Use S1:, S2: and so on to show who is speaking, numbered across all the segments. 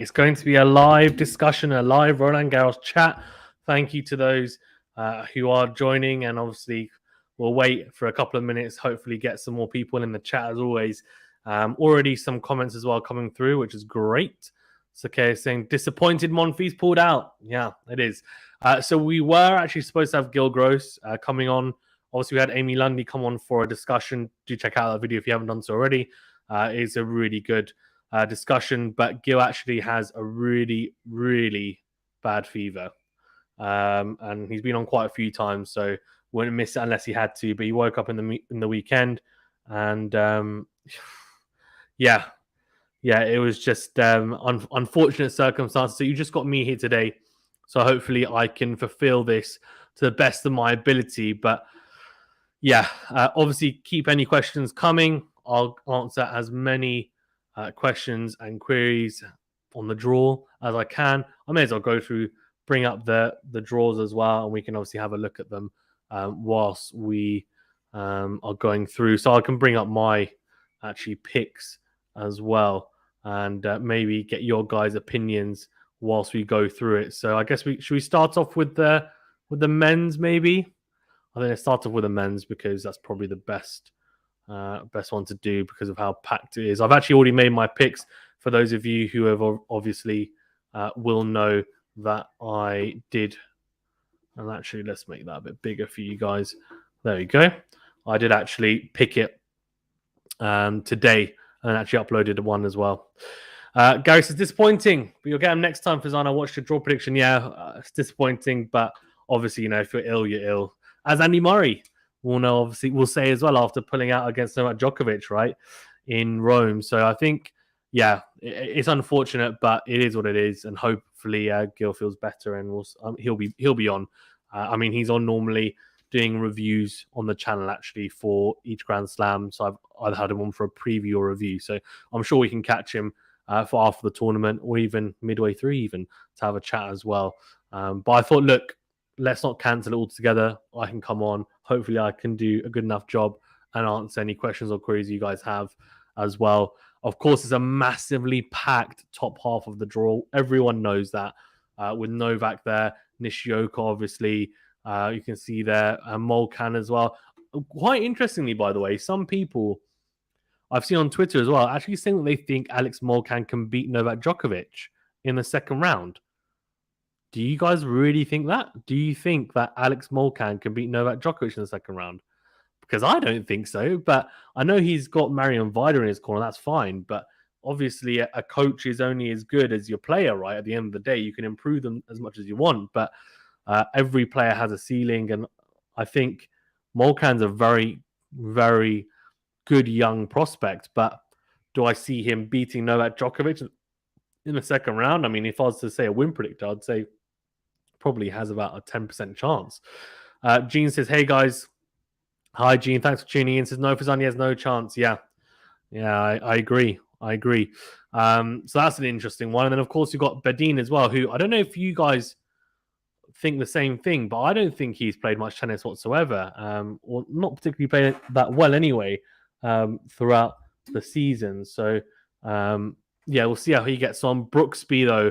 S1: It's going to be a live discussion, a live Roland Garros chat. Thank you to those who are joining, and obviously we'll wait for a couple of minutes, hopefully get some more people in the chat as always. Already some comments as well coming through, which is great. It's okay, saying disappointed Monfils pulled out. Yeah, it is. So we were actually supposed to have Gill Gross coming on. Obviously, we had Amy Lundy come on for a discussion. Do check out that video if you haven't done so already. It's a really good discussion, but Gill actually has a really, really bad fever. And he's been on quite a few times, so wouldn't miss it unless he had to. But he woke up in the weekend, and yeah, it was just unfortunate circumstances. So you just got me here today, so hopefully I can fulfill this to the best of my ability. But yeah, obviously keep any questions coming. I'll answer as many questions and queries on the draw as I can. I may as well go through, bring up the draws as well, and we can obviously have a look at them whilst we are going through. So I can bring up my actually picks as well, and maybe get your guys' opinions whilst we go through it. So I guess should we start off with the men's maybe? I think let's start off with the men's because that's probably the best one to do because of how packed it is. I've actually already made my picks. For those of you who have obviously will know that I did. And actually, let's make that a bit bigger for you guys. There we go. I did actually pick it today and actually uploaded one as well. Gary says, disappointing, but you'll get them next time, Fazan. I watched your draw prediction. Yeah, it's disappointing, but obviously, if you're ill, you're ill. As Andy Murray will know, obviously, will say as well after pulling out against Novak Djokovic, right, in Rome. So I think, yeah, it's unfortunate, but it is what it is, and hopefully Gill feels better and he'll be on. I mean, he's on normally doing reviews on the channel actually for each Grand Slam. So I've had him on for a preview or review. So I'm sure we can catch him for after the tournament or even midway through, even to have a chat as well. But I thought, look, let's not cancel it altogether. I can come on. Hopefully I can do a good enough job and answer any questions or queries you guys have as well. Of course, it's a massively packed top half of the draw. Everyone knows that. With Novak there, Nishioka, obviously, you can see there, and Molcan as well. Quite interestingly, by the way, some people I've seen on Twitter as well actually saying that they think Alex Molcan can beat Novak Djokovic in the second round. Do you guys really think that? Do you think that Alex Molcan can beat Novak Djokovic in the second round? Because I don't think so, but I know he's got Marion Vida in his corner. That's fine, but obviously a coach is only as good as your player, right? At the end of the day, you can improve them as much as you want, but every player has a ceiling, and I think Molcan's a very, very good young prospect, but do I see him beating Novak Djokovic in the second round? I mean, if I was to say a win predictor, I'd say probably has about a 10% chance. Gene says, hey guys. Hi, Gene. Thanks for tuning in. Says, no, Fazan has no chance. Yeah, I agree. So that's an interesting one. And then, of course, you've got Bedin as well, who I don't know if you guys think the same thing, but I don't think he's played much tennis whatsoever, or not particularly played that well anyway throughout the season. So, yeah, we'll see how he gets on. Brooksby, though.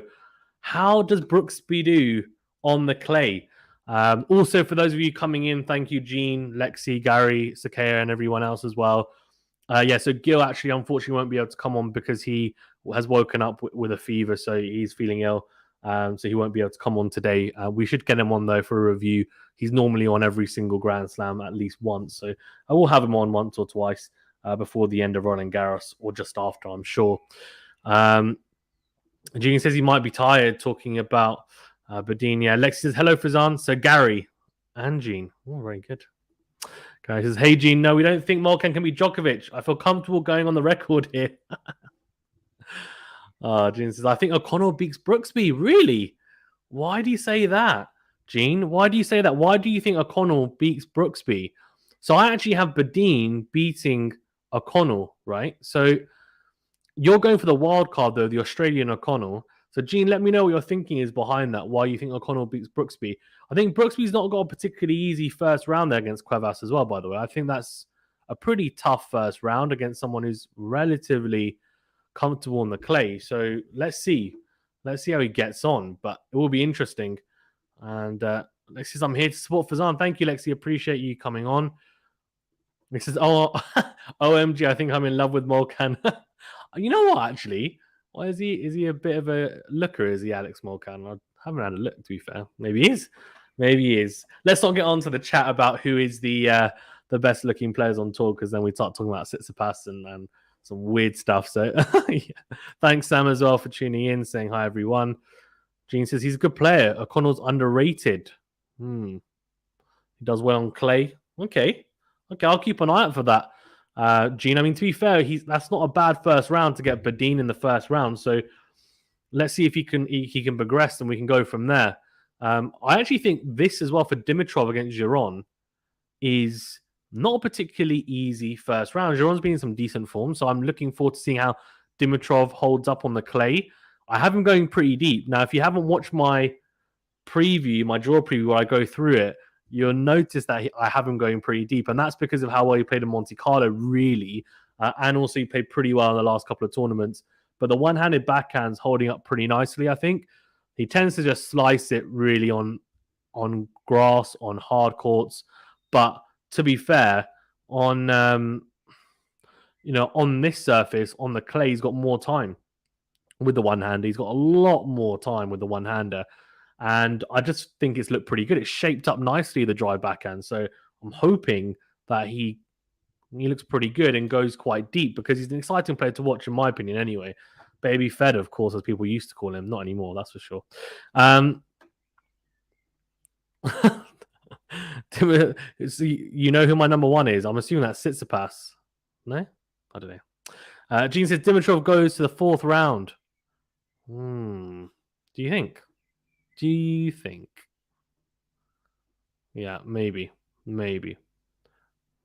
S1: How does Brooksby do on the clay? Also, for those of you coming in, thank you, Gene, Lexi, Gary, Sakaya, and everyone else as well. So Gill actually, unfortunately, won't be able to come on because he has woken up with a fever, so he's feeling ill. So he won't be able to come on today. We should get him on, though, for a review. He's normally on every single Grand Slam at least once, so I will have him on once or twice before the end of Roland Garros, or just after, I'm sure. Gene says he might be tired talking about Bedin. Yeah, Lexi says, hello, Fazan. So Gary and Gene. Oh, very good. Gary says, hey, Gene, no, we don't think Molcan can be Djokovic. I feel comfortable going on the record here. Gene says, I think O'Connell beats Brooksby. Really? Why do you say that, Gene? Why do you say that? Why do you think O'Connell beats Brooksby? So I actually have Bedin beating O'Connell, right? So you're going for the wild card, though, the Australian O'Connell. So, Gene, let me know what your thinking is behind that, why you think O'Connell beats Brooksby. I think Brooksby's not got a particularly easy first round there against Cuevas as well, by the way. I think that's a pretty tough first round against someone who's relatively comfortable on the clay. So, let's see. Let's see how he gets on, but it will be interesting. And Lexi says, I'm here to support Fazan. Thank you, Lexi. Appreciate you coming on. He says, oh, OMG, I think I'm in love with Molcan. You know what, actually? Why is he? Is he a bit of a looker? Is he Alex Molcan? I haven't had a look, to be fair. Maybe he is. Maybe he is. Let's not get on to the chat about who is the best looking players on tour, because then we start talking about Tsitsipas and some weird stuff. So yeah. Thanks, Sam, as well, for tuning in, saying hi, everyone. Gene says he's a good player. O'Connell's underrated. He does well on clay. Okay, I'll keep an eye out for that. Gene, I mean, to be fair, that's not a bad first round to get Badin in the first round. So let's see if he can progress, and we can go from there. I actually think this as well for Dimitrov against Giron is not a particularly easy first round. Giron's been in some decent form, so I'm looking forward to seeing how Dimitrov holds up on the clay. I have him going pretty deep. Now, if you haven't watched my preview, my draw preview, where I go through it, you'll notice that I have him going pretty deep. And that's because of how well he played in Monte Carlo, really. And also he played pretty well in the last couple of tournaments. But the one-handed backhand's holding up pretty nicely, I think. He tends to just slice it really on grass, on hard courts. But to be fair, on this surface, on the clay, he's got more time with the one-hander. He's got a lot more time with the one-hander. And I just think it's looked pretty good. It's shaped up nicely, the drive backhand. So I'm hoping that he looks pretty good and goes quite deep, because he's an exciting player to watch, in my opinion, anyway. Baby Fed, of course, as people used to call him. Not anymore, that's for sure. You know who my number one is? I'm assuming that's Tsitsipas. No? I don't know. Gene says Dimitrov goes to the fourth round. Do you think? Yeah, maybe.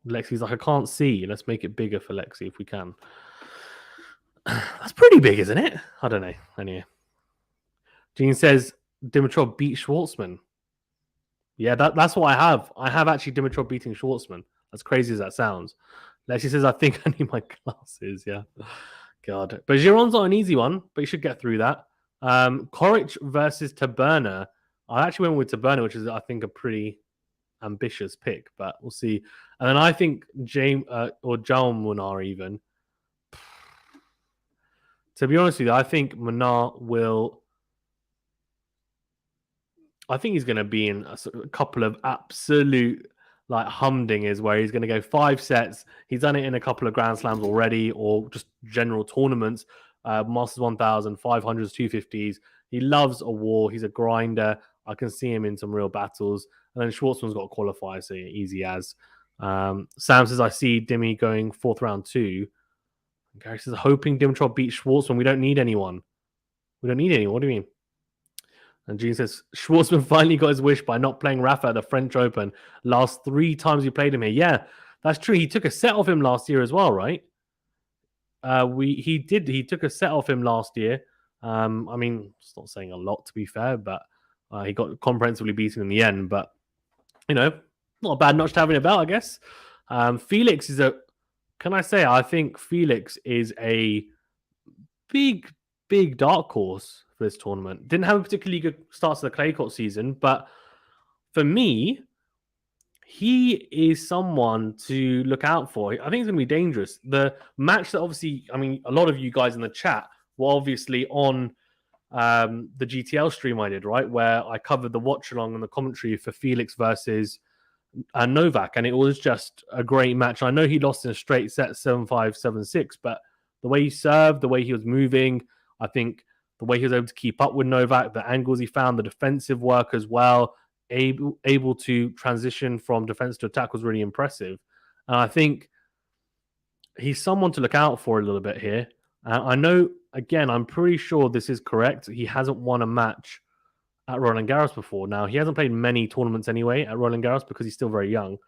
S1: Lexi's like, I can't see. Let's make it bigger for Lexi if we can. That's pretty big, isn't it? I don't know. Anyway. Gene says Dimitrov beat Schwartzman. Yeah, that's what I have. I have actually Dimitrov beating Schwartzman. As crazy as that sounds. Lexi says, I think I need my glasses. Yeah. God. But Giron's not an easy one, but you should get through that. Coric versus Taberner. I actually went with Taberner, which is, I think, a pretty ambitious pick, but we'll see. And then I think James or Jaume Munar even. To be honest with you, I think Munar will. I think he's going to be in a couple of absolute humdingers where he's going to go 5 sets. He's done it in a couple of Grand Slams already, or just general tournaments. Masters 1000, 500s, 250s. He loves a war. He's a grinder. I can see him in some real battles. And then Schwartzman's got a qualifier, so easy as. Sam says, I see Dimmy going fourth round 2. Gary says, hoping Dimitrov beats Schwartzman. We don't need anyone. What do you mean? And Gene says, Schwartzman finally got his wish by not playing Rafa at the French Open. Last 3 times he played him here. Yeah, that's true. He took a set off him last year as well, right? He took a set off him last year. I mean, it's not saying a lot, to be fair, but he got comprehensively beaten in the end. But, not a bad notch to have in about, I guess. Felix is I think Felix is a big, big dark horse for this tournament. Didn't have a particularly good start to the clay court season, but for me, he is someone to look out for. I think he's going to be dangerous. The match that obviously, a lot of you guys in the chat were obviously on the GTL stream I did, right? Where I covered the watch along and the commentary for Felix versus Novak. And it was just a great match. I know he lost in a straight set, 7-5, 7-6, but the way he served, the way he was moving, I think the way he was able to keep up with Novak, the angles he found, the defensive work as well, able to transition from defense to attack was really impressive. And I think he's someone to look out for a little bit here. I know, again, I'm pretty sure this is correct. He hasn't won a match at Roland Garros before. Now, he hasn't played many tournaments anyway at Roland Garros because he's still very young.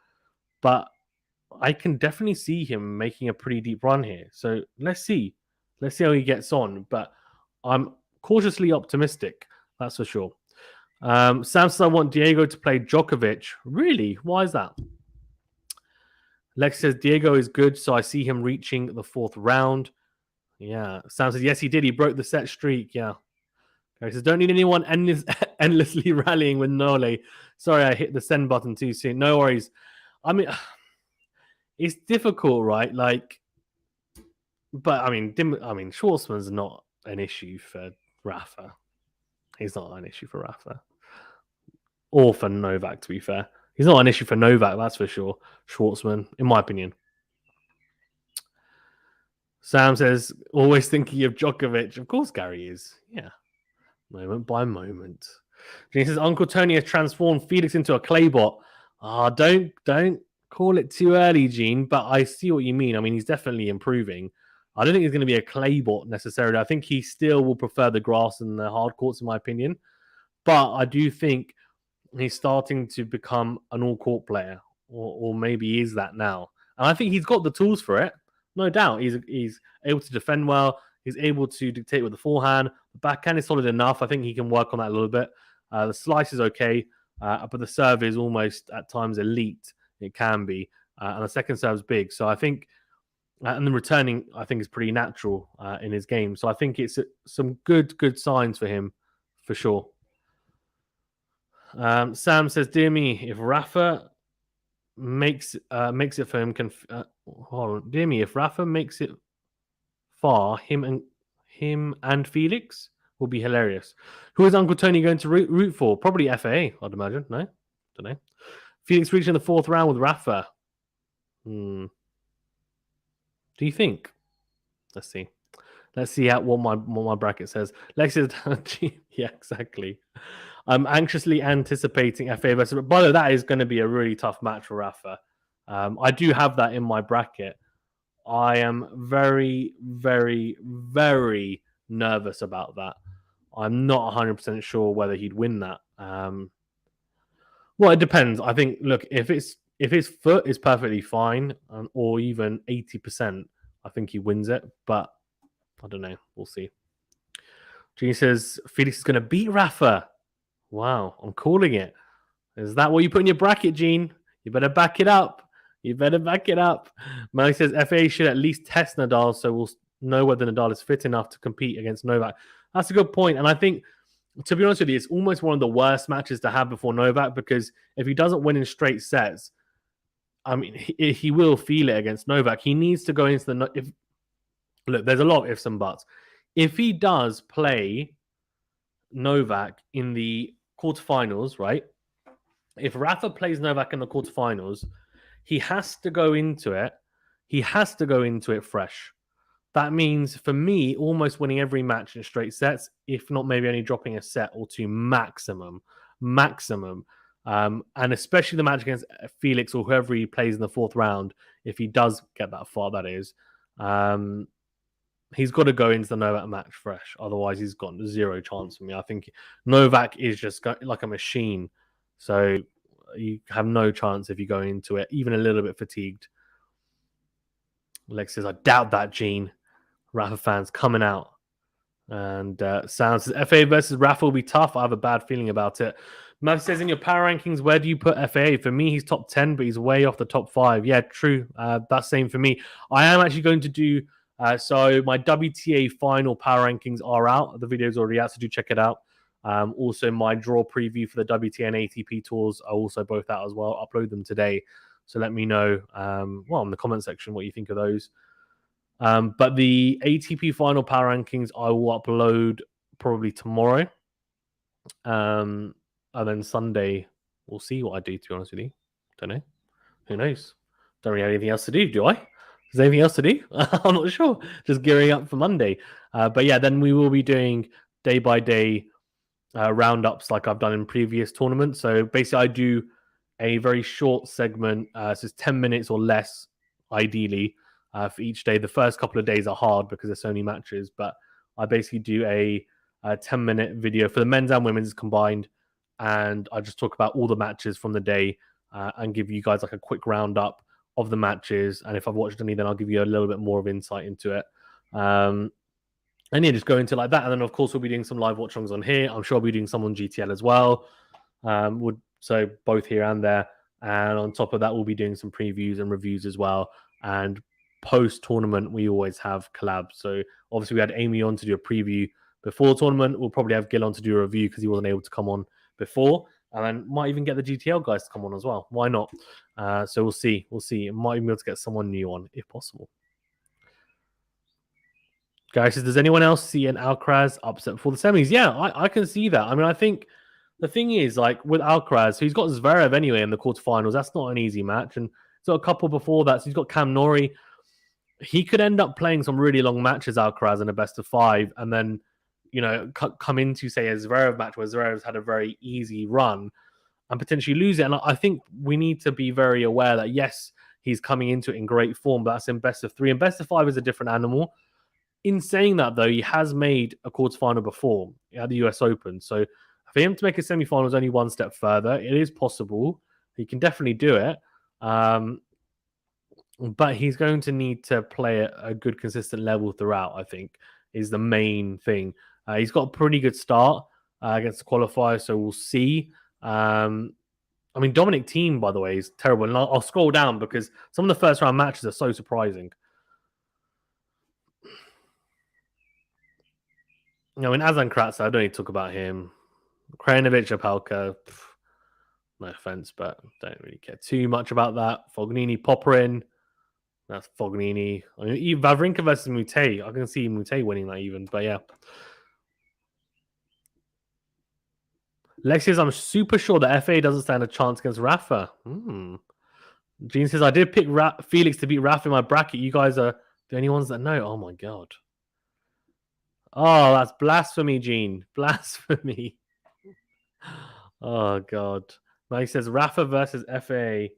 S1: But I can definitely see him making a pretty deep run here. So let's see. Let's see how he gets on. But I'm cautiously optimistic, that's for sure. Sam says, I want Diego to play Djokovic. Really? Why is that? Lex says, Diego is good, so I see him reaching the fourth round. Yeah. Sam says, yes, he did. He broke the set streak. Yeah. He says, don't need anyone endlessly rallying with Nole. Sorry, I hit the send button too soon. No worries. I mean, it's difficult, right? Like, but I mean, Schwartzman's not an issue for Rafa. He's not an issue for Rafa. Or for Novak, to be fair. He's not an issue for Novak, that's for sure. Schwartzman, in my opinion. Sam says, always thinking of Djokovic. Of course, Gary is. Yeah. Moment by moment. He says, Uncle Tony has transformed Felix into a clay bot. Don't call it too early, Gene, but I see what you mean. I mean, he's definitely improving. I don't think he's going to be a clay bot necessarily. I think he still will prefer the grass and the hard courts, in my opinion. But I do think he's starting to become an all-court player, or maybe he is that now. And I think he's got the tools for it, no doubt. He's able to defend well. He's able to dictate with the forehand. The backhand is solid enough. I think he can work on that a little bit. The slice is okay, but the serve is almost at times elite. It can be. And the second serve is big. So I think, and the returning, I think, is pretty natural in his game. So I think it's some good signs for him, for sure. Sam says, dear me, if Rafa makes it for him, hold on. Dear me, if Rafa makes it far, him and Felix will be hilarious. Who is Uncle Tony going to root for? Probably FA, I'd imagine. No? Don't know. Felix reaching the fourth round with Rafa. Do you think? Let's see. Let's see what my bracket says. Lex says, yeah, exactly. I'm anxiously anticipating FA versus. By the way, that is going to be a really tough match for Rafa. I do have that in my bracket. I am very, very, very nervous about that. I'm not 100% sure whether he'd win that. Well, it depends. I think, look, if his foot is perfectly fine, or even 80%, I think he wins it. But I don't know. We'll see. Gene says, Felix is going to beat Rafa. Wow, I'm calling it. Is that what you put in your bracket, Gene? You better back it up. Malik says, FA should at least test Nadal so we'll know whether Nadal is fit enough to compete against Novak. That's a good point. And I think, to be honest with you, it's almost one of the worst matches to have before Novak, because if he doesn't win in straight sets, I mean, he will feel it against Novak. He needs to go into the... Look, there's a lot of ifs and buts. If he does play Novak in the quarterfinals, right? If Rafa plays Novak in the quarterfinals, he has to go into it. Fresh. That means, for me, almost winning every match in straight sets, if not maybe only dropping a set or two maximum. And especially the match against Felix or whoever he plays in the fourth round, if he does get that far, that is. He's got to go into the Novak match fresh. Otherwise, he's got zero chance for me. I think Novak is just like a machine. So you have no chance if you go into it, even a little bit fatigued. Lex says, I doubt that, Gene. Rafa fans coming out. And Sam says, FA versus Rafa will be tough. I have a bad feeling about it. Matt says, in your power rankings, where do you put FA? For me, he's top 10, but he's way off the top 5. Yeah, true. That's same for me. I am actually going to do... so my WTA final power rankings are out. The video's already out, so do check it out. Also, my draw preview for the WTA and ATP tours are also both out as well. I'll upload them today. So let me know, in the comment section, what you think of those. But the ATP final power rankings, I will upload probably tomorrow. And then Sunday, we'll see what I do, to be honest with you. Don't know. Who knows? Don't really have anything else to do I? Is there anything else to do? I'm not sure. Just gearing up for Monday. But yeah, then we will be doing day-by-day roundups like I've done in previous tournaments. So basically, I do a very short segment. So it's 10 minutes or less, ideally, for each day. The first couple of days are hard because there's so many matches. But I basically do a 10-minute video for the men's and women's combined. And I just talk about all the matches from the day and give you guys like a quick roundup of the matches. And if I've watched any, then I'll give you a little bit more of insight into it. And yeah, just go into like that. And then, of course, we'll be doing some live watch-alongs on here. I'm sure I'll be doing some on GTL as well. So both here and there. And on top of that, we'll be doing some previews and reviews as well. And post-tournament, we always have collabs. So obviously, we had Amy on to do a preview before the tournament. We'll probably have Gill on to do a review because he wasn't able to come on before. And then might even get the GTL guys to come on as well. Why not? So we'll see. We'll see. Might even be able to get someone new on if possible. Gary says, does anyone else see an Alcaraz upset before the semis? Yeah, I can see that. I mean, I think the thing is, like, with Alcaraz, so he's got Zverev anyway in the quarterfinals. That's not an easy match. And he's got a couple before that. So he's got Cam Norrie. He could end up playing some really long matches, Alcaraz, in a best of 5. And then, you know, come into, say, a Zverev match where Zverev's had a very easy run and potentially lose it. And I think we need to be very aware that, yes, he's coming into it in great form, but that's in best of 3. And best of 5 is a different animal. In saying that, though, he has made a quarterfinal before at the US Open. So for him to make a semi-final is only one step further. It is possible. He can definitely do it. But he's going to need to play at a good, consistent level throughout, I think, is the main thing. He's got a pretty good start against the qualifier, so we'll see. I mean, Dominic Thiem, by the way, is terrible. And I'll scroll down because some of the first-round matches are so surprising. I mean, Azan Kratza, I don't need to talk about him. Krajinovic, Opelka, no offense, but don't really care too much about that. Fognini, Popperin, that's Fognini. I mean, Wawrinka versus Mute, I can see Mute winning that even, but yeah. Lex says, I'm super sure that FA doesn't stand a chance against Rafa. Gene says, I did pick Felix to beat Rafa in my bracket. You guys are the only ones that know. Oh my God. Oh, that's blasphemy, Gene. Blasphemy. Oh, God. Now he says Rafa versus FA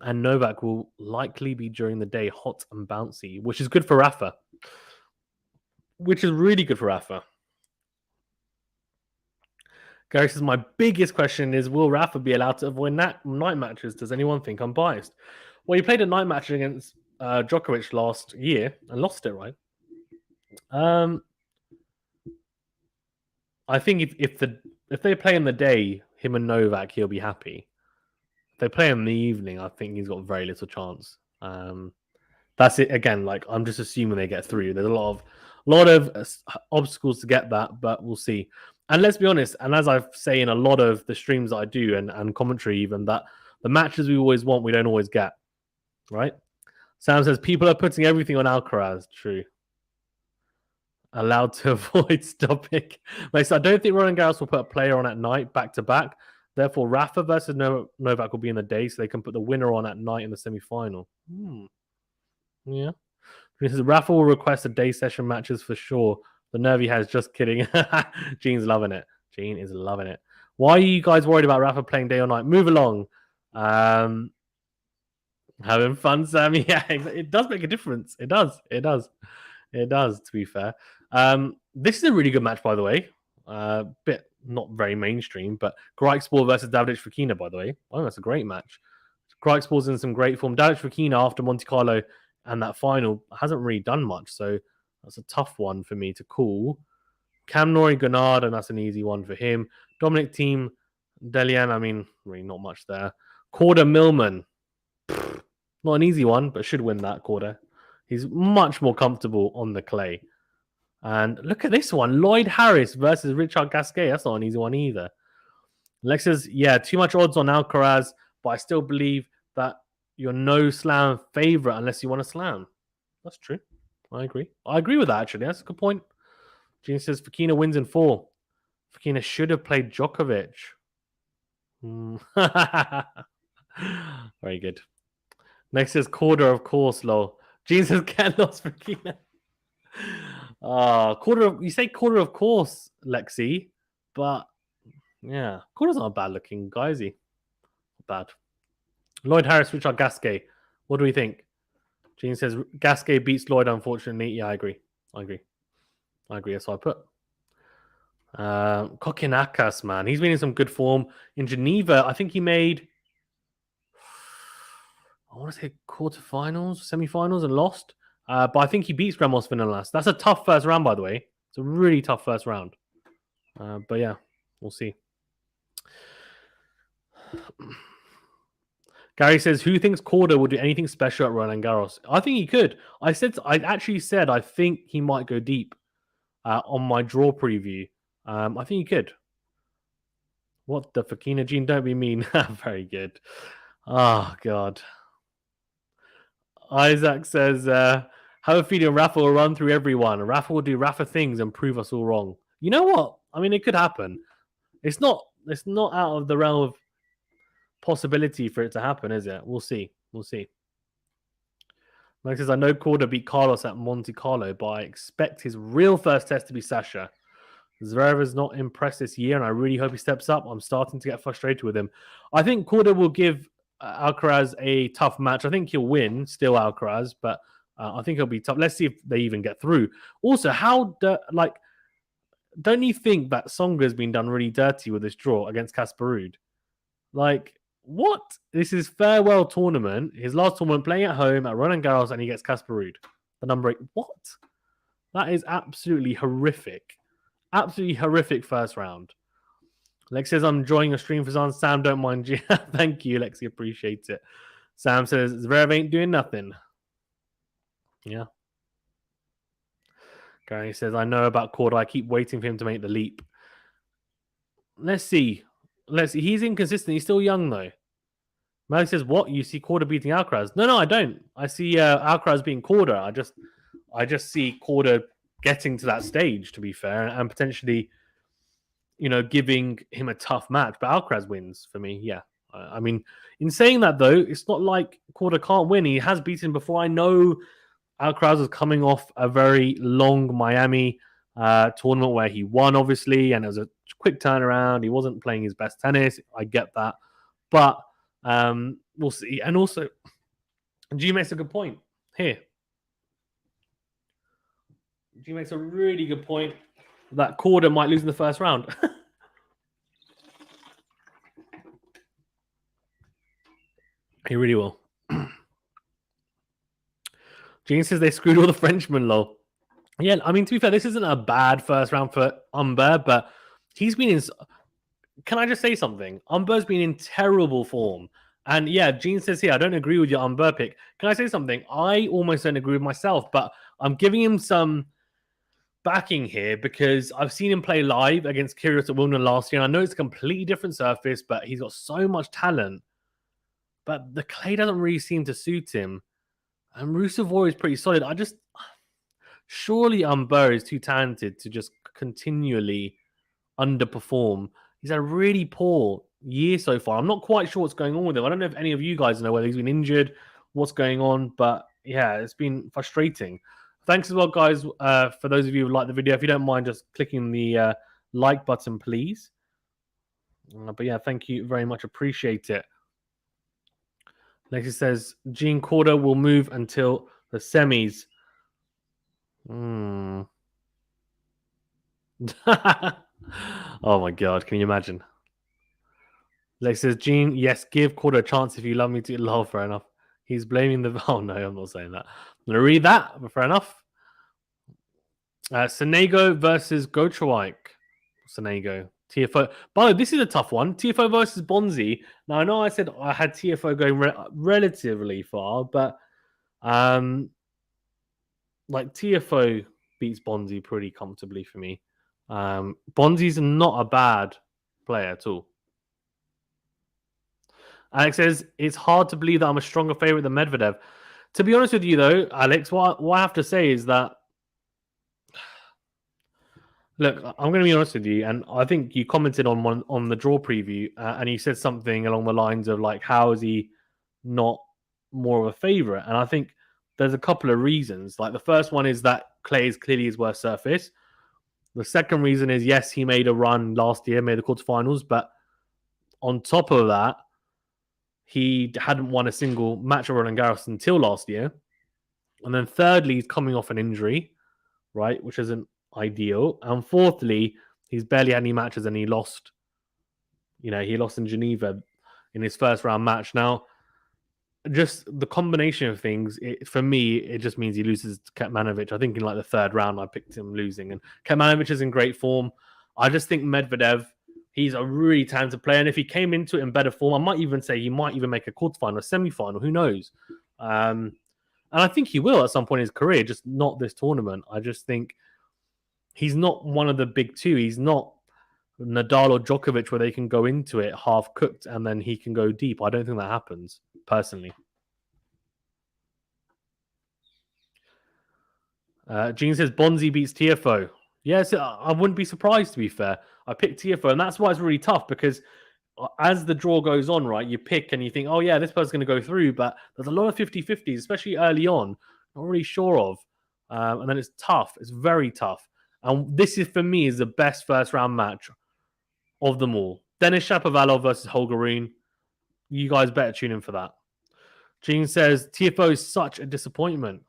S1: and Novak will likely be during the day, hot and bouncy, which is good for Rafa. Which is really good for Rafa. Gary says, my biggest question is, will Rafa be allowed to avoid night matches? Does anyone think I'm biased? Well, he played a night match against Djokovic last year and lost it, right? I think if they play in the day, him and Novak, he'll be happy. If they play in the evening, I think he's got very little chance. That's it. Again, like, I'm just assuming they get through. There's a lot of obstacles to get that, but we'll see. And let's be honest, and as I say in a lot of the streams that I do and commentary even, that the matches we always want, we don't always get, right? Sam says, people are putting everything on Alcaraz. True. Allowed to avoid stopping. So I don't think Roland Garros will put a player on at night back-to-back. Therefore, Rafa versus Novak will be in the day, so they can put the winner on at night in the semi-final. Yeah. Rafa will request a day session matches for sure. The nerve he has, just kidding. Gene's loving it. Gene is loving it. Why are you guys worried about Rafa playing day or night? Move along. Having fun, Sammy. Yeah, it does make a difference. It does, to be fair. This is a really good match, by the way. Bit not very mainstream, but Grykspor versus Davidovich Fokina, by the way. Oh, that's a great match. Grykspor's in some great form. Davidovich Fokina, after Monte Carlo and that final, hasn't really done much, so that's a tough one for me to call. Cam Norrie, Gennard, and that's an easy one for him. Dominic Thiem, Delian, I mean, really not much there. Korda Millman. Not an easy one, but should win that, Korda. He's much more comfortable on the clay. And look at this one. Lloyd Harris versus Richard Gasquet. That's not an easy one either. Lex says, yeah, too much odds on Alcaraz, but I still believe that you're no slam favorite unless you want to slam. That's true. I agree. I agree with that, actually. That's a good point. Gene says, Fokina wins in 4. Fokina should have played Djokovic. Very good. Next is Korda, of course, lol. Gene says, Carlos Fokina. You say Korda, of course, Lexi, but yeah, Korda's not a bad looking guy, is he? Not bad. Lloyd Harris, Richard Gasquet. What do we think? Gene says Gasquet beats Lloyd, unfortunately. Yeah, I agree. That's what I put. Kokkinakis, man. He's been in some good form. In Geneva, I think he made, I want to say quarterfinals, semi-finals, and lost. But I think he beats Ramos Vinolas. That's a tough first round, by the way. It's a really tough first round. But yeah, we'll see. Gary says, who thinks Korda will do anything special at Roland Garros? I think he could. I actually said I think he might go deep. on my draw preview. I think you could. What the Fakina Gene? Don't be mean. Very good. Oh, God. Isaac says, have a feeling Rafa will run through everyone. Rafa will do Rafa things and prove us all wrong. You know what? I mean, it could happen. It's not out of the realm of possibility for it to happen, is it? We'll see. Mike says, I know Korda beat Carlos at Monte Carlo, but I expect his real first test to be Sasha. Zverev is not impressed this year, and I really hope he steps up. I'm starting to get frustrated with him. I think Korda will give Alcaraz a tough match. I think he'll win, still Alcaraz, but I think he'll be tough. Let's see if they even get through. Also, don't you think that Tsonga's been done really dirty with this draw against Casper Ruud? Like, what? This is farewell tournament. His last tournament playing at home at Roland Garros, and he gets Casper Ruud. The number 8. What? That is absolutely horrific. Absolutely horrific first round. Lex says, I'm enjoying your stream for Zan. Sam, don't mind you. Thank you, Lexi. Appreciate it. Sam says, Zverev ain't doing nothing. Yeah. Gary says, I know about Korda. I keep waiting for him to make the leap. Let's see. He's inconsistent. He's still young, though. Malik says, what? You see Korda beating Alcaraz? No, I don't. I see Alcaraz beating Korda. I just see Korda getting to that stage, to be fair, and potentially, giving him a tough match. But Alcaraz wins for me, yeah. I mean, in saying that, though, it's not like Korda can't win. He has beaten before. I know Alcaraz was coming off a very long Miami tournament where he won, obviously, and it was a quick turnaround. He wasn't playing his best tennis. I get that. But we'll see. And also, G makes a good point here. G makes a really good point that Korda might lose in the first round. He really will. Gene says they screwed all the Frenchmen, lol. Yeah, I mean, to be fair, this isn't a bad first round for Umber, but he's been in... Can I just say something? Umber's been in terrible form. And yeah, Gene says here, I don't agree with your Umber pick. Can I say something? I almost don't agree with myself, but I'm giving him some backing here because I've seen him play live against Kyrgios at Wimbledon last year. And I know it's a completely different surface, but he's got so much talent. But the clay doesn't really seem to suit him. And Rusevor is pretty solid. Surely Umber is too talented to just continually underperform. He's had a really poor year so far. I'm not quite sure what's going on with him. I don't know if any of you guys know whether he's been injured, what's going on. But yeah, it's been frustrating. Thanks as well, guys, for those of you who like the video. If you don't mind just clicking the like button, please. But yeah, thank you very much. Appreciate it. Lexi says, Gene Korda will move until the semis. Oh my God, can you imagine? Lexi says, Gene, yes, give Korda a chance if you love me to. Lol, fair enough. He's blaming the... Oh no, I'm not saying that. I'm going to read that, but fair enough. Sonego versus Gotrowike. Sonego. TFO. By the way, this is a tough one. TFO versus Bonzi. Now, I know I said I had TFO going relatively far, but TFO beats Bonzi pretty comfortably for me. Bonzi's not a bad player at all. Alex says, it's hard to believe that I'm a stronger favorite than Medvedev. To be honest with you, though, Alex, what I have to say is that look, I'm going to be honest with you, and I think you commented on the draw preview, and you said something along the lines of like, how is he not more of a favorite? And I think there's a couple of reasons. Like the first one is that clay is clearly his worst surface. The second reason is, yes, he made a run last year, made the quarterfinals, but on top of that, he hadn't won a single match at Roland Garros until last year. And then thirdly, he's coming off an injury, right, which isn't ideal. And fourthly, he's barely had any matches and he lost. He lost in Geneva in his first round match. Now, just the combination of things, for me, it just means he loses to Kecmanovic. I think in like the third round, I picked him losing. And Kecmanovic is in great form. I just think Medvedev, he's a really talented player. And if he came into it in better form, I might even say he might even make a quarterfinal, a semi-final. Who knows? And I think he will at some point in his career, just not this tournament. I just think He's not one of the big two. He's not Nadal or Djokovic where they can go into it half cooked and then he can go deep. I don't think that happens, personally. Gene says Bonzi beats TFO. Yes, I wouldn't be surprised, to be fair. I picked TFO, and that's why it's really tough, because as the draw goes on, right, you pick and you think, oh, yeah, this person's going to go through, but there's a lot of 50-50s, especially early on, not really sure of. And then it's tough. It's very tough. And this is, for me, is the best first round match of them all. Denis Shapovalov versus Holger Rune. You guys better tune in for that. Gene says TFO is such a disappointment.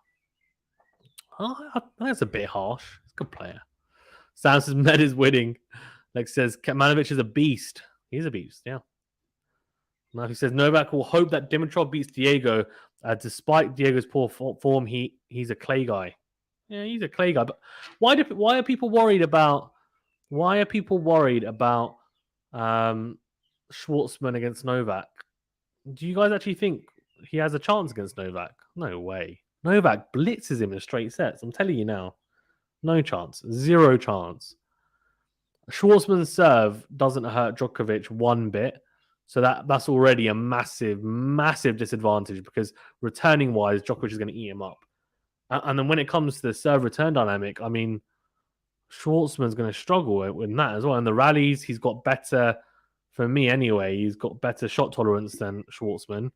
S1: Oh, that's a bit harsh. He's a good player. Sam says Med is winning. Lex says Kecmanovic is a beast. He's a beast, yeah. Matthew says Novak will hope that Dimitrov beats Diego. Despite Diego's poor form, he's a clay guy. Yeah, he's a clay guy. But why are people worried about? Why are people worried about Schwartzman against Novak? Do you guys actually think he has a chance against Novak? No way. Novak blitzes him in straight sets. I'm telling you now. No chance. Zero chance. Schwartzman's serve doesn't hurt Djokovic one bit. So that's already a massive, massive disadvantage, because returning wise, Djokovic is going to eat him up. And then when it comes to the serve return dynamic, I mean, Schwartzman's going to struggle with that as well. And the rallies, he's got better, for me anyway, he's got better shot tolerance than Schwartzman.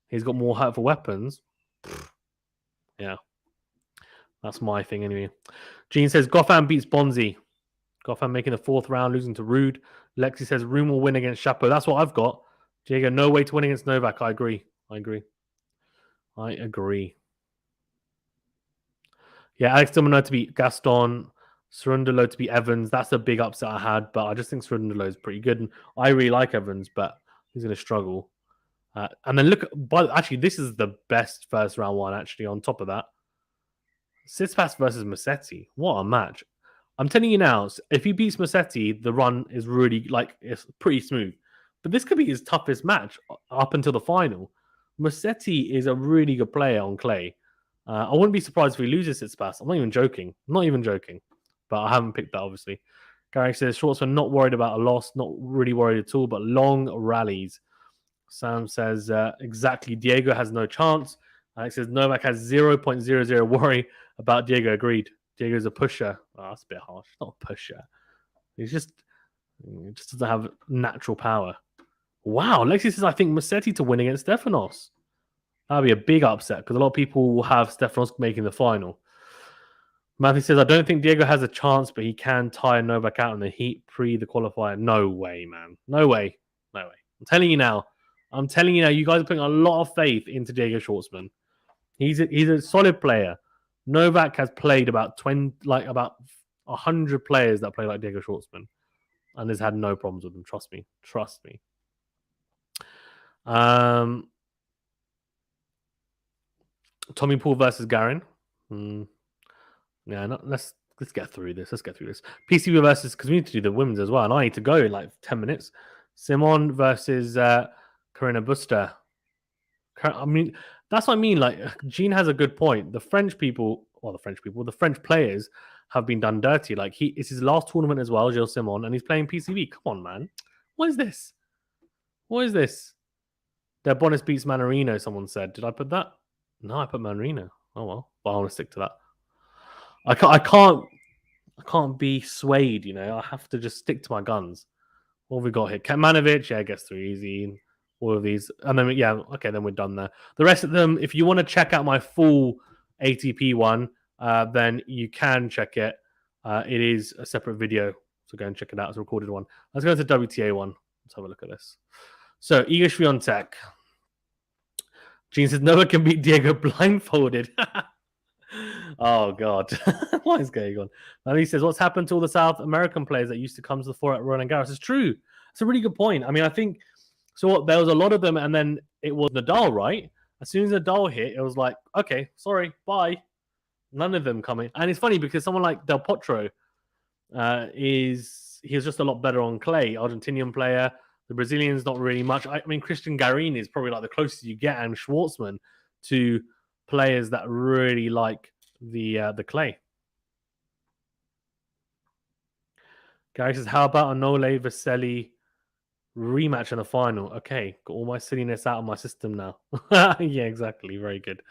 S1: He's got more hurtful weapons. Yeah. That's my thing anyway. Gene says Goffin beats Bonzi. Goffin making the fourth round, losing to Rude. Lexi says Rune will win against Chapo. That's what I've got. Diego, no way to win against Novak. I agree. Yeah, Alex Domino to beat Gaston. Cerundolo to beat Evans. That's a big upset I had, but I just think Cerundolo is pretty good. And I really like Evans, but he's going to struggle. And then actually, this is the best first round one, actually, on top of that. Tsitsipas versus Musetti. What a match. I'm telling you now, if he beats Musetti, the run is really, it's pretty smooth. But this could be his toughest match up until the final. Musetti is a really good player on clay. I wouldn't be surprised if he loses Tsitsipas. I'm not even joking. But I haven't picked that, obviously. Gary says, Schwartzman not worried about a loss, not really worried at all, but long rallies. Sam says, exactly, Diego has no chance. Alex says, Novak has 0.00 worry about Diego. Agreed. Diego's a pusher. Oh, that's a bit harsh. Not a pusher. He just doesn't have natural power. Wow. Lexi says, I think Musetti to win against Stefanos. That would be a big upset, because a lot of people will have Stefanos making the final. Matthew says, I don't think Diego has a chance, but he can tire Novak out in the heat pre the qualifier. No way, man. No way. I'm telling you now, you guys are putting a lot of faith into Diego Schwartzman. He's a solid player. Novak has played about 100 players that play like Diego Schwartzman, and has had no problems with them. Trust me. Tommy Paul versus Garin. Yeah, let's get through this. PCB versus, because we need to do the women's as well, and I need to go in like 10 minutes. Simon versus Karina Buster. I mean, that's what I mean. Like, Gene has a good point. The French players have been done dirty. Like, it's his last tournament as well, Gilles Simon, and he's playing PCB. Come on, man. What is this? Their bonus beats Manarino, someone said. Did I put that? No, I put Manarino. Oh well. But I want to stick to that. I can't be swayed, I have to just stick to my guns. What have we got here? Kecmanovic, yeah, gets through easy. All of these. And then, then we're done there. The rest of them, if you want to check out my full ATP one, then you can check it. It is a separate video, so go and check it out. It's a recorded one. Let's go to the WTA one. Let's have a look at this. So, Iga Swiatek. Gene says, Noah can beat Diego blindfolded. Oh, God. What is going on? And he says, what's happened to all the South American players that used to come to the fore at Roland Garros? It's true. It's a really good point. I mean, I think, there was a lot of them, and then it was Nadal, right? As soon as Nadal hit, it was like, okay, sorry, bye. None of them coming. And it's funny because someone like Del Potro he's just a lot better on clay. Argentinian player. The Brazilian's not really much. I mean, Christian Garini is probably like the closest you get, and Schwartzman, to players that really like the clay. Gary says, how about a Nole Vaselli rematch in the final? Okay, got all my silliness out of my system now. Yeah, exactly. Very good.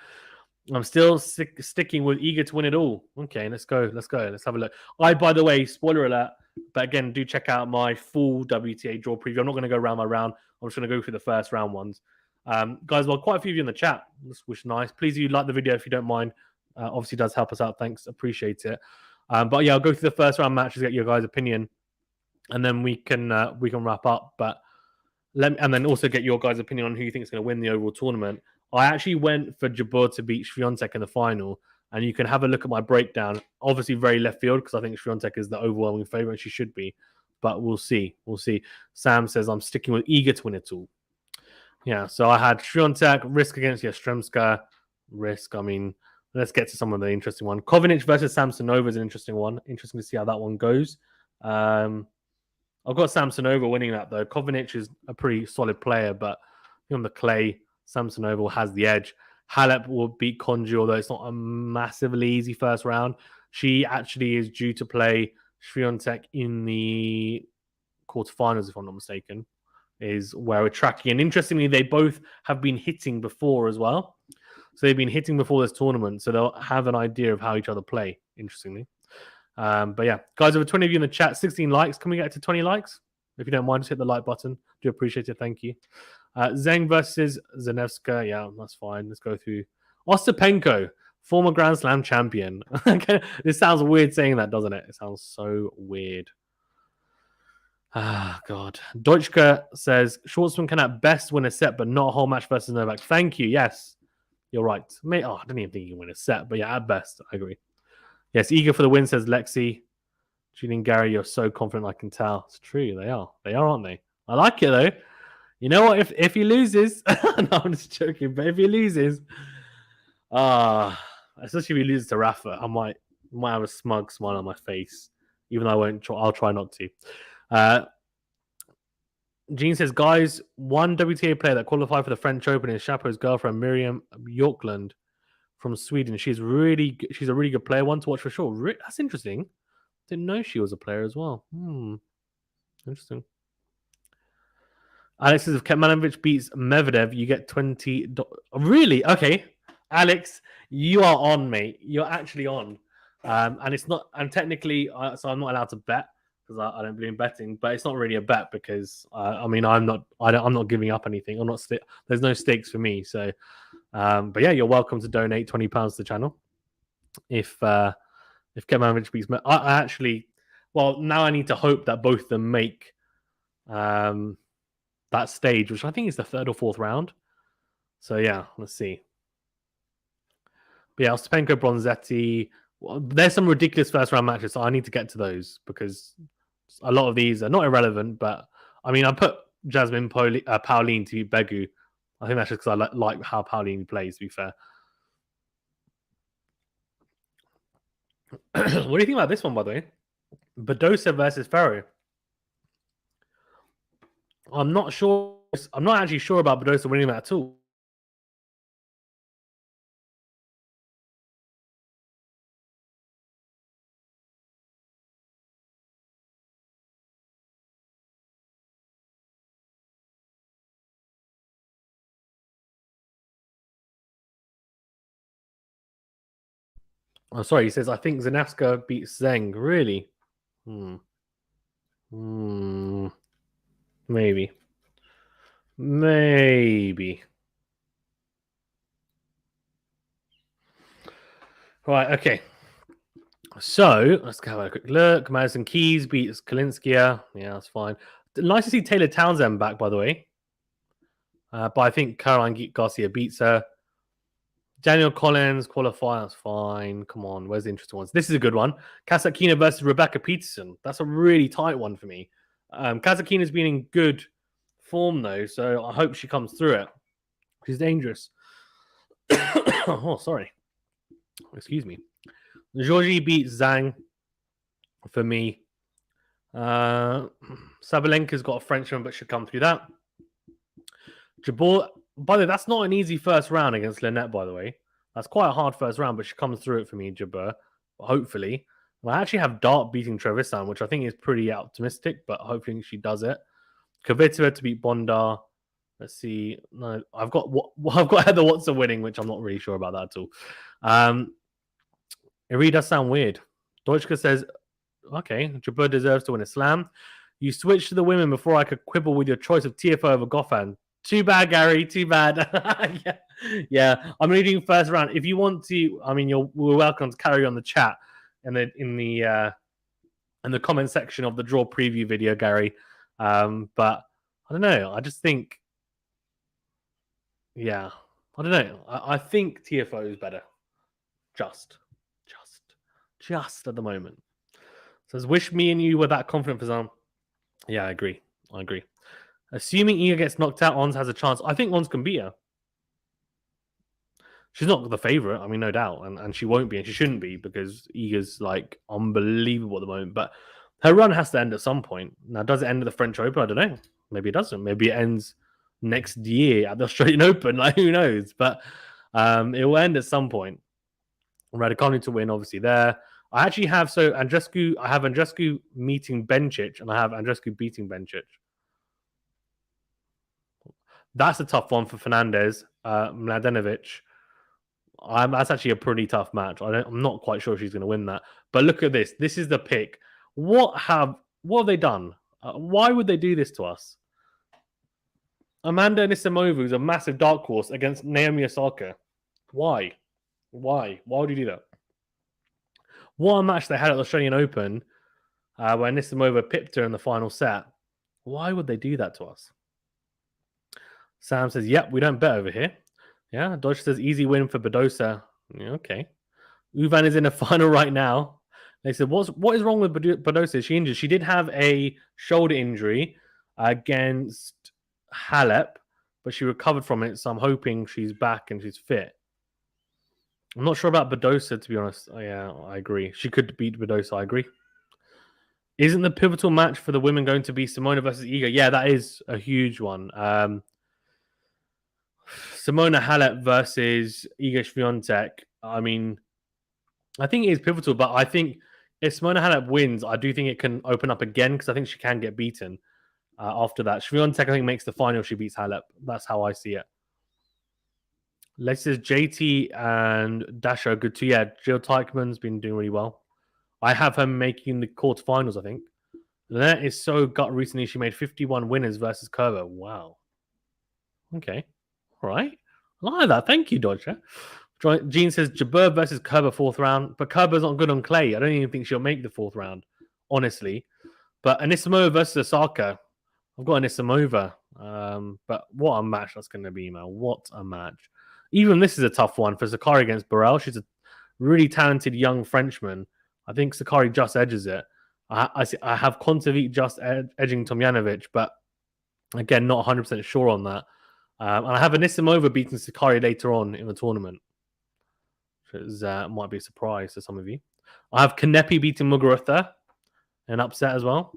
S1: I'm still sticking with eager to win it all. Okay, let's go. Let's have a look. By the way, spoiler alert, but again, do check out my full WTA draw preview. I'm not going to go round by round. I'm just going to go through the first round ones. Guys, well, quite a few of you in the chat, which is nice. Please do like the video if you don't mind. Obviously does help us out. Thanks. Appreciate it. But yeah, I'll go through the first round matches, get your guys' opinion, and then we can wrap up. But and then also get your guys' opinion on who you think is going to win the overall tournament. I actually went for Jabeur to beat Swiatek in the final, and you can have a look at my breakdown. Obviously, very left field because I think Swiatek is the overwhelming favorite. She should be, but we'll see. We'll see. Sam says I'm sticking with eager to win it all. Yeah, so I had Swiatek, risk against Yastremska. Risk. I mean, let's get to some of the interesting one. Kovinic versus Samsonova is an interesting one. Interesting to see how that one goes. I've got Samsonova winning that though. Kovinic is a pretty solid player, but on the clay, Samsonova has the edge. Halep will beat Konju, although it's not a massively easy first round. She actually is due to play Swiatek in the quarterfinals, if I'm not mistaken, is where we're tracking. And interestingly, they both have been hitting before as well. So they've been hitting before this tournament, so they'll have an idea of how each other play, interestingly. But yeah, guys, over 20 of you in the chat, 16 likes. Can we get to 20 likes? If you don't mind, just hit the like button. Do appreciate it. Thank you. Zheng versus Zanevska. Yeah, that's fine. Let's go through. Ostapenko, former Grand Slam champion. This sounds weird saying that, doesn't it? It sounds so weird. Ah, God. Deutschke says, Schwartzman can at best win a set, but not a whole match versus Novak. Thank you. Yes, you're right. I don't even think you can win a set, but yeah, at best, I agree. Yes, eager for the win, says Lexi. Julian Gary, you're so confident, I can tell. It's true, they are. They are, aren't they? I like it, though. You know what? If he loses... no, I'm just joking. But if he loses... especially if he loses to Rafa, I might have a smug smile on my face. Even though I won't try, I'll try not to. Gene says, guys, one WTA player that qualified for the French Open is Chapeau's girlfriend, Miriam Bjorklund from Sweden. She's a really good player. One to watch for sure. That's interesting. Didn't know she was a player as well. Interesting. Alex says, if Kekmanovic beats Medvedev, you get $20. Really? Okay. Alex, you are on, mate. You're actually on. And it's not, and technically, so I'm not allowed to bet because I don't believe in betting, but it's not really a bet because, I'm not giving up anything. There's no stakes for me. So, but yeah, you're welcome to donate £20 to the channel. If Kekmanovic beats me, I actually, well, now I need to hope that both of them make that stage, which I think is the third or fourth round. So yeah, let's see. But yeah, Ostapenko, Bronzetti. Well, there's some ridiculous first round matches, so I need to get to those because a lot of these are not irrelevant. But I mean, I put Jasmine Pauline to beat Begu. I think that's just because I like how Pauline plays, to be fair. What do you think about this one, by the way? Badosa versus Ferro. I'm not sure. I'm not actually sure about Badosa winning that at all. Oh, sorry. He says, I think Zanevska beats Zheng. Really? Maybe. Right, okay. So, let's have a quick look. Madison Keys beats Kalinskia. Yeah, that's fine. Nice to see Taylor Townsend back, by the way. But I think Caroline Garcia beats her. Daniel Collins qualify. That's fine. Come on, where's the interesting ones? This is a good one. Kasatkina versus Rebecca Peterson. That's a really tight one for me. Kasatkina's been in good form, though, so I hope she comes through it. She's dangerous. Oh, sorry. Excuse me. Georgie beats Zhang for me. Sabalenka's got a Frenchman, but should come through that. Jabeur, by the way, that's not an easy first round against Lynette, by the way. That's quite a hard first round, but she comes through it for me, Jabeur. Hopefully. Well, I actually have Dart beating Trevisan, which I think is pretty optimistic, but hopefully she does it. Kvitova to beat Bondar. Let's see. No, I've got Heather Watson winning, which I'm not really sure about that at all. It really does sound weird. Deutschke says, okay, Jabeur deserves to win a slam. You switched to the women before I could quibble with your choice of TFO over Goffin. Too bad, Gary. Too bad. yeah. I'm reading first round. If you want to, I mean, we're welcome to carry on the chat and then in the comment section of the draw preview video, Gary. But I don't know. I just think, yeah, I don't know. I think TFO is better. Just at the moment. Says, wish me and you were that confident, Fazan. Yeah, I agree. Assuming Iga gets knocked out, Ons has a chance. I think Ons can beat her. She's not the favorite, I mean, no doubt, and she won't be, and she shouldn't be because Iga's like unbelievable at the moment. But her run has to end at some point. Now, does it end at the French Open? I don't know. Maybe it doesn't. Maybe it ends next year at the Australian Open. Like, who knows? But it will end at some point. Raducanu to win, obviously there. I actually have Andreescu. I have Andreescu meeting Bencic, and I have Andreescu beating Bencic. That's a tough one for Fernandez, Mladenovic. That's actually a pretty tough match. I'm not quite sure she's going to win that. But look at this. This is the pick. What have they done? Why would they do this to us? Amanda Anisimova is a massive dark horse against Naomi Osaka. Why? Why would you do that? What a match they had at the Australian Open where Anisimova pipped her in the final set. Why would they do that to us? Sam says, yep, we don't bet over here. Yeah, Dodge says, easy win for Badosa. Yeah, okay. Uvan is in a final right now. They said, what is wrong with Badosa? Is she injured? She did have a shoulder injury against Halep, but she recovered from it, so I'm hoping she's back and she's fit. I'm not sure about Badosa, to be honest. Oh, yeah, I agree. She could beat Badosa, I agree. Isn't the pivotal match for the women going to be Simona versus Iga? Yeah, that is a huge one. Simona Halep versus Iga Swiatek. I mean, I think it is pivotal, but I think if Simona Halep wins, I do think it can open up again because I think she can get beaten after that. Swiatek, I think, makes the final if she beats Halep. That's how I see it. Let's says JT and Dasha good too. Yeah, Jill Teichmann's been doing really well. I have her making the quarterfinals, I think. Lynette is so gut recently. She made 51 winners versus Kerber. Wow. Okay. All right. I like that. Thank you, Dodger. Gene says Jabeur versus Kerber 4th round, but Kerber's not good on clay. I don't even think she'll make the 4th round, honestly. But Anisimova versus Osaka. I've got Anisimova. But what a match that's going to be, man. What a match. Even this is a tough one for Sakari against Burrell. She's a really talented young Frenchman. I think Sakari just edges it. I have Kontaveit just edging Tomjanovic, but again, not 100% sure on that. And I have Anisimova beating Sakari later on in the tournament. Which might be a surprise to some of you. I have Kanepi beating Muguruza. An upset as well.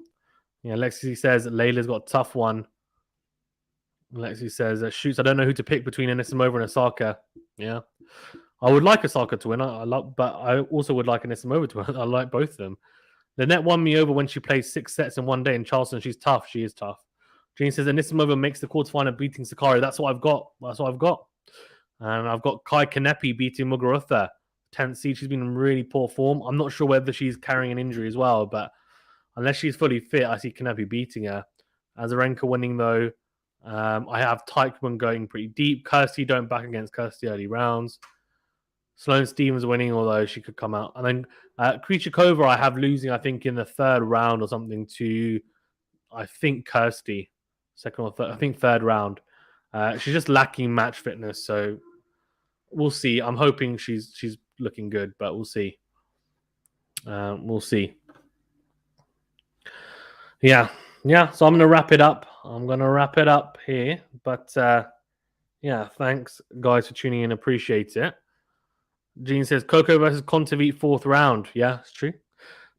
S1: Yeah, Lexi says Layla's got a tough one. Lexi says, shoots, I don't know who to pick between Anisimova and Osaka. Yeah. I would like Osaka to win, but I also would like Anisimova to win. I like both of them. The net won me over when she played 6 sets in one day in Charleston. She's tough. She is tough. Gene says Anisimova makes the quarterfinal beating Sakari. That's what I've got. And I've got Kai Kanepi beating Muguruza. 10th seed. She's been in really poor form. I'm not sure whether she's carrying an injury as well, but unless she's fully fit, I see Kanepi beating her. Azarenka winning, though. I have Teichmann going pretty deep. Kirsty don't back against Kirsty early rounds. Sloane Stevens winning, although she could come out. And then Krejcikova I have losing, I think, in the 3rd round or something to, I think, Kirsty. 2nd or 3rd. I think 3rd round. She's just lacking match fitness, so we'll see. I'm hoping she's looking good, but we'll see. We'll see. Yeah. So I'm going to wrap it up. Here. But yeah, thanks, guys, for tuning in. Appreciate it. Gene says Coco versus Kontaveit 4th round. Yeah, it's true.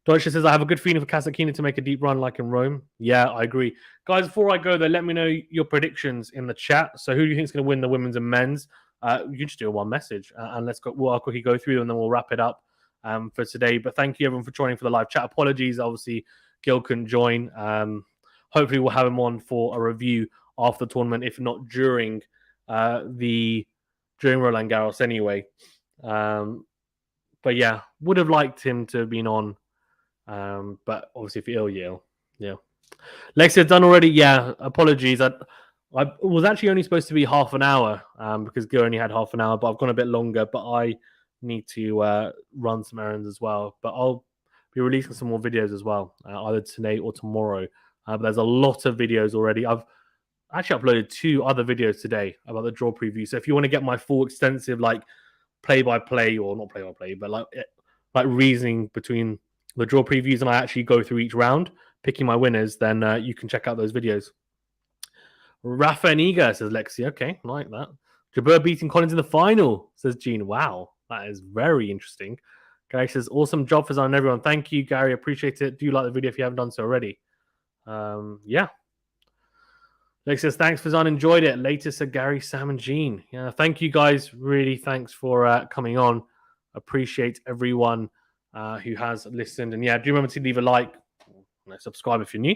S1: Deutsche says I have a good feeling for Kasatkina to make a deep run like in Rome. Yeah, I agree. Guys, before I go, though, let me know your predictions in the chat. So who do you think is going to win the women's and men's? You can just do a one message and let's go. I'll quickly go through them and then we'll wrap it up. for today. But thank you everyone for joining for the live chat. Apologies, obviously Gill couldn't join. Hopefully we'll have him on for a review after the tournament, if not during Roland Garros anyway. But yeah, would have liked him to have been on. But obviously if you're ill, you're ill. Yeah. Lexia done already? Yeah, apologies. I was actually only supposed to be half an hour because Gill only had half an hour, but I've gone a bit longer. But I need to run some errands as well. But I'll be releasing some more videos as well, either today or tomorrow. But there's a lot of videos already. I've actually uploaded 2 other videos today about the draw preview. So if you want to get my full extensive play-by-play, or not play-by-play, but like reasoning between the draw previews and I actually go through each round, picking my winners, then you can check out those videos. Rafa and Iga, says Lexi. Okay, I like that. Jabeur beating Collins in the final, says Gene. Wow, that is very interesting. Gary says, awesome job for Zan, everyone. Thank you, Gary. Appreciate it. Do like the video if you haven't done so already. Yeah. Lexi says, thanks, Fazan. Enjoyed it. Later, said Gary, Sam, and Gene. Yeah, thank you guys. Really, thanks for coming on. Appreciate everyone who has listened. And yeah, do remember to leave a like, subscribe if you're new.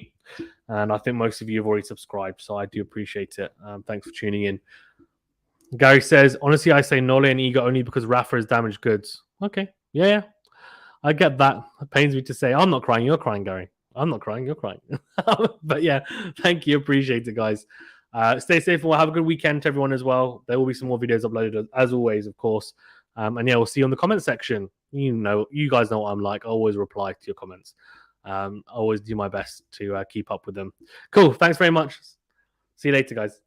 S1: And I think most of you have already subscribed, so I do appreciate it. Thanks for tuning in. Gary says, honestly, I say Nole and Iga only because Rafa is damaged goods. Okay. Yeah. I get that. It pains me to say. I'm not crying. You're crying, Gary. I'm not crying. You're crying. But yeah, thank you. Appreciate it, guys. Stay safe and we'll have a good weekend to everyone as well. There will be some more videos uploaded as always, of course. And yeah, we'll see you in the comment section. You guys know what I'm like. I always reply to your comments. I always do my best to keep up with them. Cool. Thanks very much. See you later, guys.